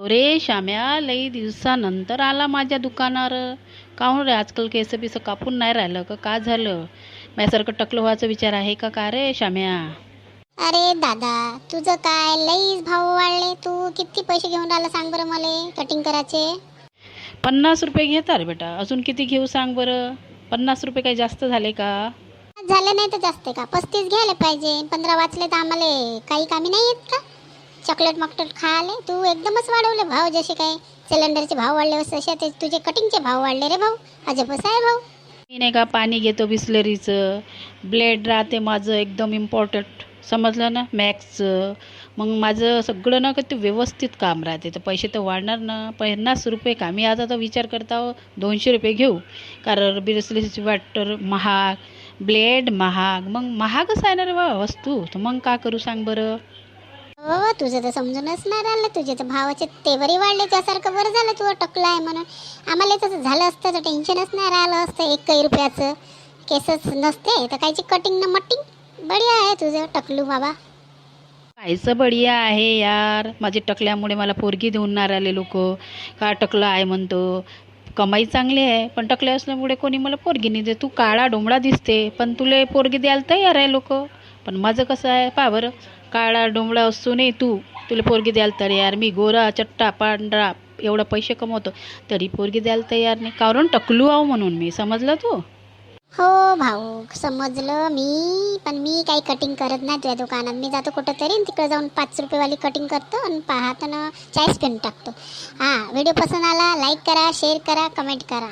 अरे श्याम्या, लई दिवसानंतर आला माझ्या दुकानावर. काहून रे, आजकाल केस बिस कापून नाही राहिलं का? का झालं? माझ्यासारखं टकलं व्हायचा विचार आहे का रे श्याम्या? अरे दादा, तुझं काय लईच भाव वाढले. तू किती पैसे घेऊन राहिला सांग बरं मला कटिंग करायचे. 50 रुपये घेता रे बेटा. अजून किती घेऊ सांग बरं? 50 रुपये काही जास्त झाले का? झाले नाही तर जास्त का? 35 घ्यायला पाहिजे. 15 वाचले तर आम्हाला काही कामी नाही येत का? चॉकलेट मॉकलेट खायले तू एकदमच वाढवले भाव. जसे काय सिलेंडरचे भाव वाढले तसे ते तुझे कटिंगचे भाव वाढले रे भाऊ. अजबच आहे भाऊ. मी नाही का पाणी घेतो बिस्लरीचं. ब्लेड राहते माझं एकदम इम्पॉर्टंट, समजलं ना, मॅक्सचं. मग माझं सगळं ना का ते व्यवस्थित काम राहते, तर पैसे तर वाढणार ना. 50 रुपये का? मी आता तर विचार करता 200 रुपये घेऊ. कारण बिस्लरीची वाटर महाग, ब्लेड महाग, मग महागच आहे ना रे बा वस्तू. तर मग का करू सांग बरं? हो, तुझं तर समजूनच नाही राहिलं. तुझे तर भावाचे तेवरही वाढले. त्यासारखं बरं झालं तू टकला आहे म्हणून. आम्हाला तसं झालं असतं तर टेन्शनच नाही राहिलं असतं. 1 रुपयाचं केसच नसते तर कायची कटिंग ना मटिंग. बढिया आहे तुझं टकलू बाबा. कायचं बढिया आहे यार. माझे टकल्यामुळे मला पोरगी देऊन नाही राहिले लोक. का टकलं आहे म्हणतो. कमाई चांगली आहे, पण टकले असल्यामुळे कोणी मला पोरगी नाही देत. तू काळा डोमडा दिसते, पण तुला पोरगी द्यायला तयार आहे लोक. पण माझं कसं आहे पहा बरं. काळा डोमडा असूनही तुला पोरगी द्यायला तयार. मी गोरा चट्टा पांढरा एवढं पैसे कमवतो तरी पोरगी द्यायला तयार नाही, कारण टकलू आहो म्हणून. मी समजलं तू? हो भाऊ, समजलं मी. पण मी काही कटिंग करत नाही तुझ्या दुकानात. मी जातो कुठं तरी तिकडे जाऊन 5 रुपयेवाली कटिंग करतो आणि पाहतो ना 40 पेन टाकतो. हां, व्हिडिओ पसंत आला लाईक करा, शेअर करा, कमेंट करा.